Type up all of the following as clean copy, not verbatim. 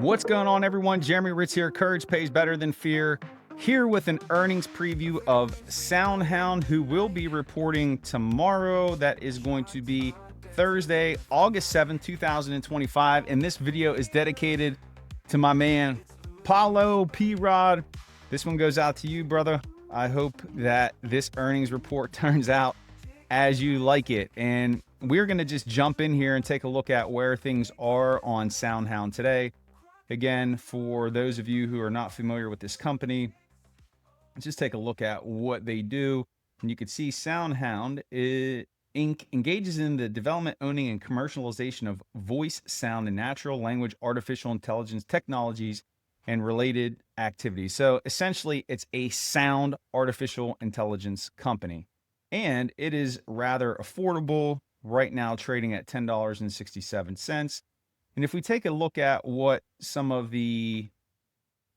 What's going on, everyone? Jeremy Ritz here. Courage pays better than fear. Here with an earnings preview of SoundHound, who will be reporting tomorrow. That is going to be Thursday, August 7th, 2025. And this video is dedicated to my man, Paulo P-Rod. This one goes out to you, brother. I hope that this earnings report turns out as you like it. And we're going to just jump in here and take a look at where things are on SoundHound today. Again, for those of you who are not familiar with this company, let's just take a look at what they do. And you can see SoundHound Inc. engages in the development, owning, and commercialization of voice, sound, and natural language artificial intelligence technologies and related activities. So essentially, it's a sound artificial intelligence company. And it is rather affordable right now, trading at $10.67. And if we take a look at what some of the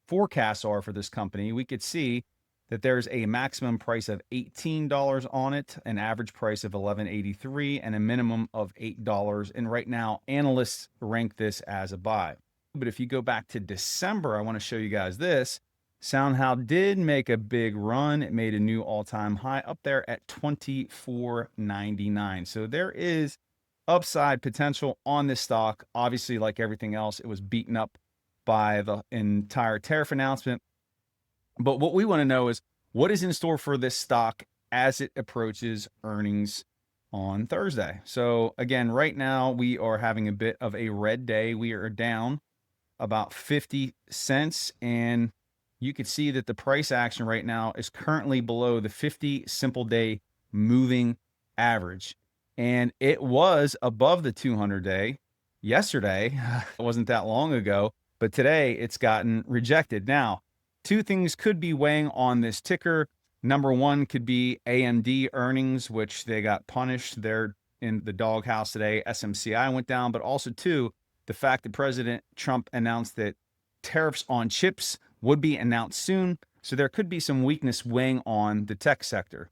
forecasts are for this company, we could see that there's a maximum price of $18 on it, an average price of $11.83, and a minimum of $8. And right now, analysts rank this as a buy. But if you go back to December, I want to show you guys this. SoundHound did make a big run. It made a new all-time high up there at $24.99. So there is upside potential on this stock. Obviously, like everything else, it was beaten up by the entire tariff announcement. But what we want to know is what is in store for this stock as it approaches earnings on Thursday. So again, right now we are having a bit of a red day. We are down about 50 cents, and you can see that the price action right now is currently below the 50 simple day moving average. And it was above the 200-day yesterday. It wasn't that long ago, but today it's gotten rejected. Now, two things could be weighing on this ticker. Number one could be AMD earnings, which they got punished. They're in the doghouse today. SMCI went down, but also two, the fact that President Trump announced that tariffs on chips would be announced soon. So there could be some weakness weighing on the tech sector.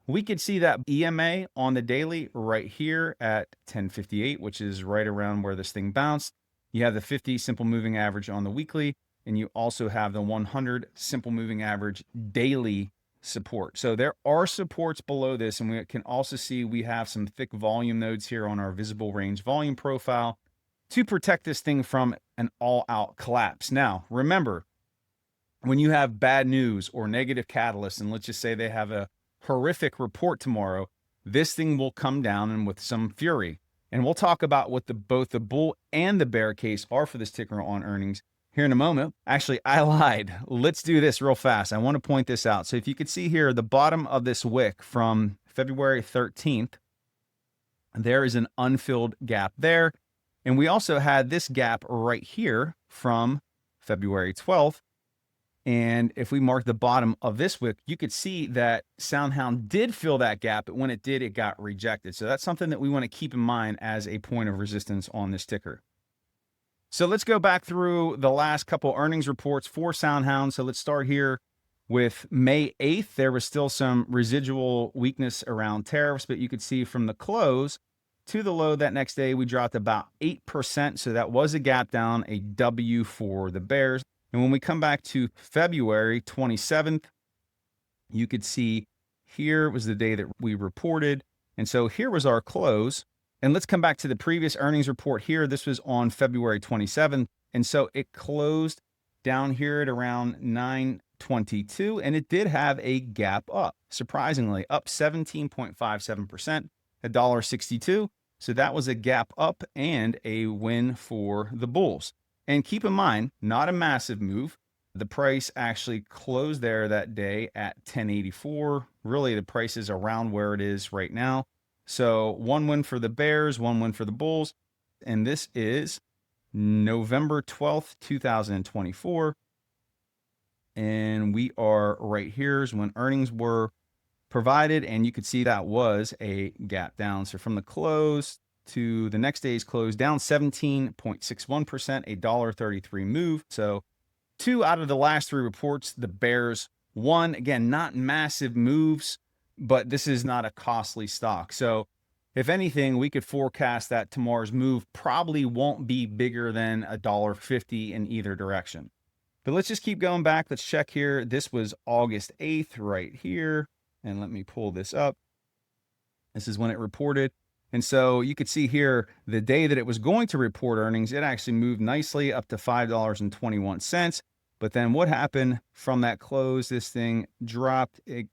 We could see that EMA on the daily right here at 1058, which is right around where this thing bounced. You have the 50 simple moving average on the weekly, and you also have the 100 simple moving average daily support. So there are supports below this, and we can also see we have some thick volume nodes here on our visible range volume profile to protect this thing from an all-out collapse. Now, remember, when you have bad news or negative catalysts, and let's just say they have a horrific report tomorrow, this thing will come down and with some fury. And we'll talk about what both the bull and the bear case are for this ticker on earnings here in a moment. Actually, I lied. Let's do this real fast. I want to point this out. So if you could see here, the bottom of this wick from February 13th, there is an unfilled gap there. And we also had this gap right here from February 12th. And if we mark the bottom of this wick, you could see that SoundHound did fill that gap, but when it did, it got rejected. So that's something that we want to keep in mind as a point of resistance on this ticker. So let's go back through the last couple earnings reports for SoundHound. So let's start here with May 8th. There was still some residual weakness around tariffs, but you could see from the close to the low that next day, we dropped about 8%. So that was a gap down, a W for the bears. And when we come back to February 27th, you could see here was the day that we reported. And so here was our close. And let's come back to the previous earnings report here. This was on February 27th. And so it closed down here at around 922. And it did have a gap up, surprisingly, up 17.57%, $1.62. So that was a gap up and a win for the bulls. And keep in mind, not a massive move. The price actually closed there that day at 1084. Really, the price is around where it is right now. So one win for the bears, one win for the bulls. And this is November 12th, 2024. And we are right here is when earnings were provided. And you could see that was a gap down. So from the close to the next day's close, down 17.61%, a $1.33 move. So 2 out of the last 3 reports, the bears won. Again, not massive moves, but this is not a costly stock. So if anything, we could forecast that tomorrow's move probably won't be bigger than $1.50 in either direction. But let's just keep going back. Let's check here. This was August 8th right here. And let me pull this up. This is when it reported. And so you could see here, the day that it was going to report earnings, it actually moved nicely up to $5.21. But then what happened from that close? This thing dropped, it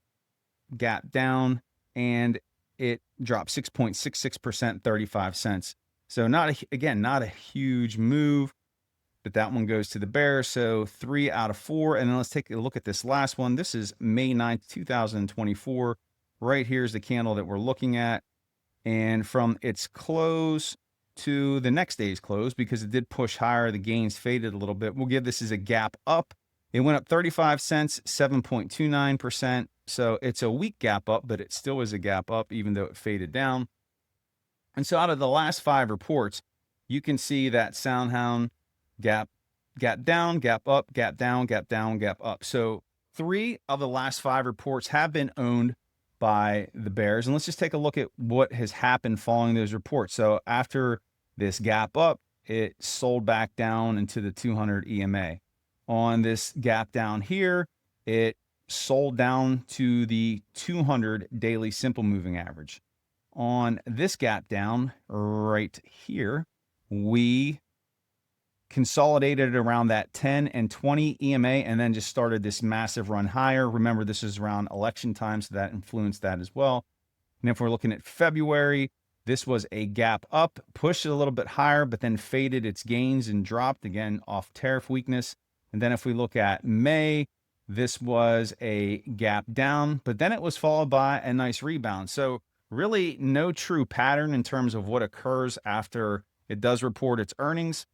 gapped down, and it dropped 6.66%, 35 cents. So again, not a huge move, but that one goes to the bear. So 3 out of 4. And then let's take a look at this last one. This is May 9th, 2024. Right here's the candle that we're looking at. And from its close to the next day's close, because it did push higher, the gains faded a little bit. We'll give this as a gap up. It went up 35 cents, 7.29%. So it's a weak gap up, but it still is a gap up, even though it faded down. And so out of the last 5 reports, you can see that SoundHound gap down, gap up, gap down, gap down, gap up. So 3 of the last 5 reports have been owned by the bears. And let's just take a look at what has happened following those reports. So after this gap up, it sold back down into the 200 EMA. On this gap down here, it sold down to the 200 daily simple moving average. On this gap down right here, we consolidated around that 10 and 20 EMA and then just started this massive run higher. Remember, this is around election time, so that influenced that as well. And if we're looking at February, this was a gap up, pushed it a little bit higher, but then faded its gains and dropped again off tariff weakness. And then if we look at May, this was a gap down, but then it was followed by a nice rebound. So really no true pattern in terms of what occurs after it does report its earnings.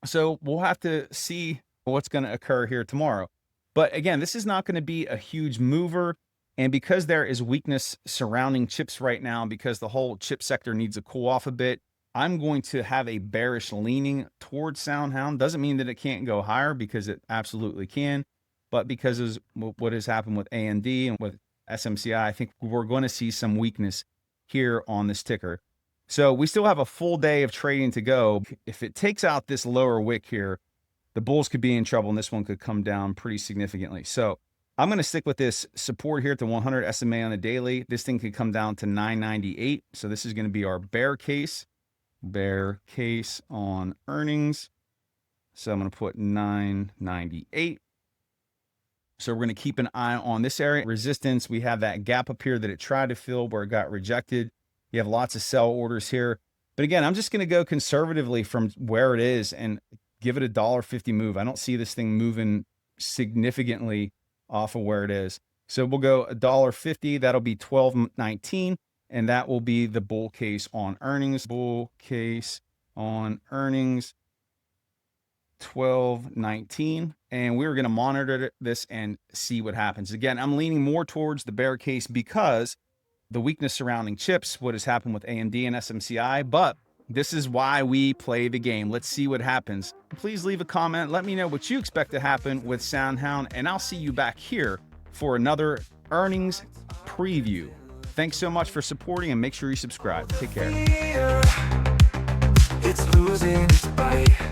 So we'll have to see what's going to occur here tomorrow. But again, this is not going to be a huge mover. And because there is weakness surrounding chips right now, because the whole chip sector needs to cool off a bit, I'm going to have a bearish leaning towards SoundHound. Doesn't mean that it can't go higher, because it absolutely can. But because of what has happened with AMD and with SMCI, I think we're going to see some weakness here on this ticker. So we still have a full day of trading to go. If it takes out this lower wick here, the bulls could be in trouble, and this one could come down pretty significantly. So I'm going to stick with this support here at the 100 SMA on the daily. This thing could come down to 998. So this is going to be our bear case on earnings. So I'm going to put 998. So we're going to keep an eye on this area. Resistance, we have that gap up here that it tried to fill where it got rejected. You have lots of sell orders here. But again, I'm just going to go conservatively from where it is and give it a $1.50 move. I don't see this thing moving significantly off of where it is. So we'll go $1.50. That'll be $12.19. And that will be the bull case on earnings. Bull case on earnings, $12.19. And we're going to monitor this and see what happens. Again, I'm leaning more towards the bear case because the weakness surrounding chips, what has happened with AMD and SMCI, but this is why we play the game. Let's see what happens. Please leave a comment. Let me know what you expect to happen with SoundHound, and I'll see you back here for another earnings preview. Thanks so much for supporting, and make sure you subscribe. Take care. It's losing its bite.